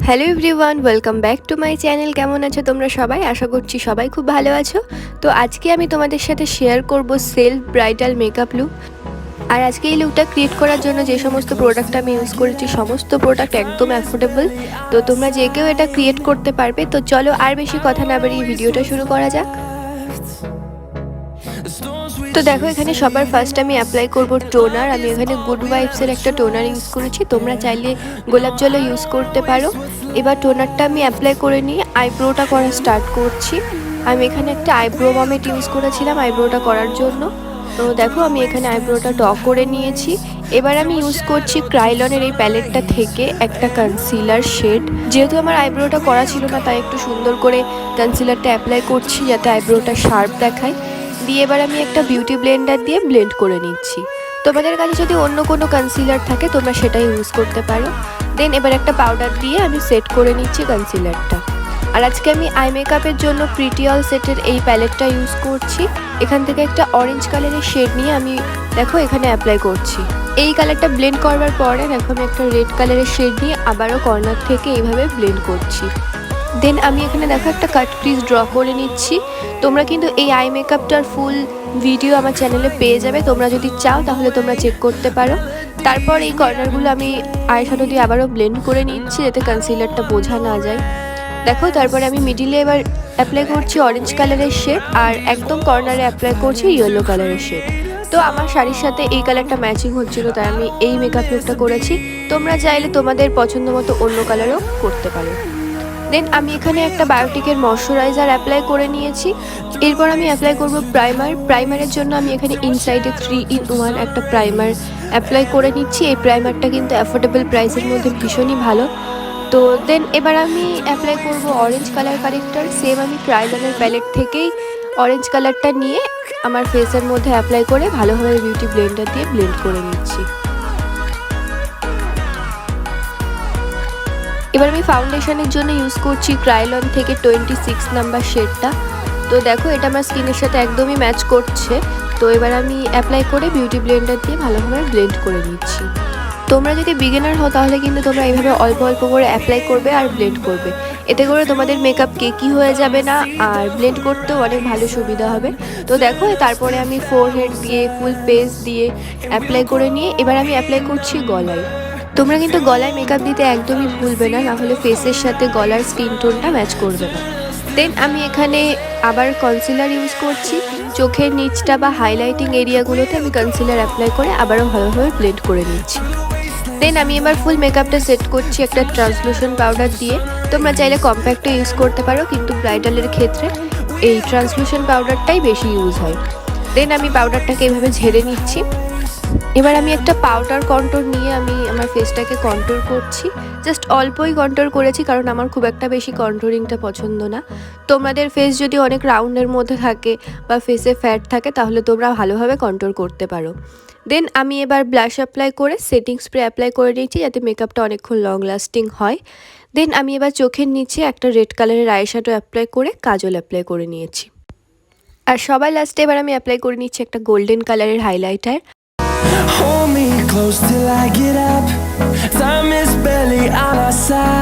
Hello everyone, welcome back to my channel. কেমন আছো তোমরা সবাই? আশা করছি সবাই খুব ভালো আছো। তো আজকে আমি তোমাদের সাথে শেয়ার করব সেলফ ব্রাইডাল মেকআপ লুক। আর আজকে এই লুকটা ক্রিয়েট করার জন্য যে সমস্ত প্রোডাক্ট আমি ইউজ করেছি সমস্ত প্রোডাক্ট একদম অ্যাফোর্ডেবল। তো তোমরা যে কেউ এটা ক্রিয়েট করতে পারবে। তো চলো আর বেশি কথা না বাড়িয়ে ভিডিওটা শুরু করা যাক। তো দেখো, এখানে সবার ফার্স্ট আমি অ্যাপ্লাই করব টোনার। আমি এখানে গুড ভাইবসের একটা টোনার ইউজ করেছি, তোমরা চাইলে গোলাপ জলও ইউজ করতে পারো। এবার টোনারটা আমি অ্যাপ্লাই করে নিয়ে আইব্রোটা করা স্টার্ট করছি। আমি এখানে একটা আইব্রো পমেট ইউজ করেছিলাম আইব্রোটা করার জন্য। তো দেখো, আমি এখানে আইব্রোটা ড করে নিয়েছি। এবার আমি ইউজ করছি ক্রাইলনের এই প্যালেটটা থেকে একটা কনসিলার শেড। যেহেতু আমার আইব্রোটা করা ছিল না, তাই একটু সুন্দর করে কনসিলারটা অ্যাপ্লাই করছি যাতে আইব্রোটা শার্প দেখায়। দিয়ে এবার আমি একটা বিউটি ব্লেন্ডার দিয়ে ব্লেন্ড করে নিচ্ছি। তোমাদের কাছে যদি অন্য কোনো কনসিলার থাকে তোমরা সেটাই ইউজ করতে পারো। দেন এবার একটা পাউডার দিয়ে আমি সেট করে নিচ্ছি কনসিলারটা। আর আজকে আমি আই মেকআপের জন্য প্রিটি অল সেটের এই প্যালেটটা ইউজ করছি। এখান থেকে একটা অরেঞ্জ কালারের শেড নিয়ে আমি দেখো এখানে অ্যাপ্লাই করছি। এই কালারটা ব্লেন্ড করবার পরে দেখো আমি একটা রেড কালারের শেড নিয়ে আবারও কর্নার থেকে এইভাবে ব্লেন্ড করছি। দেন আমি এখানে দেখো একটা কাট ক্রিজ ড্র করে নিচ্ছি। তোমরা কিন্তু এই আই মেকআপটার ফুল ভিডিও আমার চ্যানেলে পেয়ে যাবে, তোমরা যদি চাও তাহলে তোমরা চেক করতে পারো। তারপর এই কর্নারগুলো আমি আইশ্যাডো দিয়ে আবারও ব্লেন্ড করে নিচ্ছি যাতে কনসিলারটা বোঝা না যায়। দেখো, তারপরে আমি মিডিলে এবার অ্যাপ্লাই করছি অরেঞ্জ কালারের শেড, আর একদম কর্নারে অ্যাপ্লাই করছি ইয়েলো কালারের শেড। তো আমার শাড়ির সাথে এই কালারটা ম্যাচিং হচ্ছিল, তাই আমি এই মেকআপ লুকটা করেছি। তোমরা চাইলে তোমাদের পছন্দ মতো অন্য কালারও করতে পারো। দেন আমি এখানে একটা বায়োটিকের ময়শ্চারাইজার অ্যাপ্লাই করে নিয়েছি। এরপর আমি অ্যাপ্লাই করব প্রাইমারের জন্য আমি এখানে ইনসাইডে 3-in-1 একটা প্রাইমার অ্যাপ্লাই করে নিচ্ছি। এই প্রাইমারটা কিন্তু অ্যাফোর্ডেবল প্রাইসের মধ্যে ভীষণই ভালো। তো দেন এবার আমি অ্যাপ্লাই করব অরেঞ্জ কালার কারেক্টার। সেম আমি ক্রাইলনের প্যালেট থেকেই অরেঞ্জ কালারটা নিয়ে আমার ফেসের মধ্যে অ্যাপ্লাই করে ভালোভাবে বিউটি ব্লেন্ডার দিয়ে ব্লেন্ড করে নিচ্ছি। এবার আমি ফাউন্ডেশনের জন্য ইউজ করছি ক্রাইলন থেকে 26 নাম্বার শেডটা। তো দেখো, এটা আমার স্কিনের সাথে একদমই ম্যাচ করছে। তো এবার আমি অ্যাপ্লাই করে বিউটি ব্লেন্ডার দিয়ে ভালোভাবে ব্লেন্ড করে নিচ্ছি। তোমরা যদি বিগিনার হও তাহলে কিন্তু তোমরা এইভাবে অল্প অল্প করে অ্যাপ্লাই করবে আর ব্লেন্ড করবে। এতে করে তোমাদের মেকআপ কেকি হয়ে যাবে না, আর ব্লেন্ড করতেও অনেক ভালো সুবিধা হবে। তো দেখো, তারপরে আমি ফোরহেড দিয়ে ফুল ফেস দিয়ে অ্যাপ্লাই করে নিয়ে এবার আমি অ্যাপ্লাই করছি গলায়। তোমরা কিন্তু গলায় মেকআপ দিতে একদমই ভুলবে না, নাহলে ফেসের সাথে গলার স্কিন টোনটা ম্যাচ করবে না। দেন আমি এখানে আবার কনসিলার ইউজ করছি। চোখের নিচটা বা হাইলাইটিং এরিয়াগুলোতে আমি কনসিলার অ্যাপ্লাই করে আবারও ভালোভাবে ব্লেন্ড করে নিচ্ছি। দেন আমি এবার ফুল মেকআপটা সেট করছি একটা ট্রান্সলুশন পাউডার দিয়ে। তোমরা চাইলে কম্প্যাক্টও ইউজ করতে পারো, কিন্তু ব্রাইডালের ক্ষেত্রে এই ট্রান্সলুশন পাউডারটাই বেশি ইউজ হয়। দেন আমি পাউডারটাকে এভাবে ঝেড়ে নিচ্ছি। এবার আমি একটা পাউডার কন্ট্যুর নিয়ে আমি আমার ফেসটাকে কন্ট্যুর করছি। জাস্ট অল্পই কন্ট্যুর করেছি, কারণ আমার খুব একটা বেশি কন্ট্যুরিংটা পছন্দ না। তোমাদের ফেস যদি অনেক রাউন্ডের মধ্যে থাকে বা ফেসে ফ্যাট থাকে তাহলে তোমরা ভালোভাবে কন্ট্যুর করতে পারো। দেন আমি এবার ব্লাশ অ্যাপ্লাই করে সেটিং স্প্রে অ্যাপ্লাই করে নিয়েছি যাতে মেকআপটা অনেকক্ষণ লং লাস্টিং হয়। দেন আমি এবার চোখের নিচে একটা রেড কালারের আইশ্যাডো অ্যাপ্লাই করে কাজল অ্যাপ্লাই করে নিয়েছি। আর সবার লাস্টে এবার আমি অ্যাপ্লাই করে নিচ্ছি একটা গোল্ডেন কালারের highlighter. Hold me close till I get up. Time is barely on our side.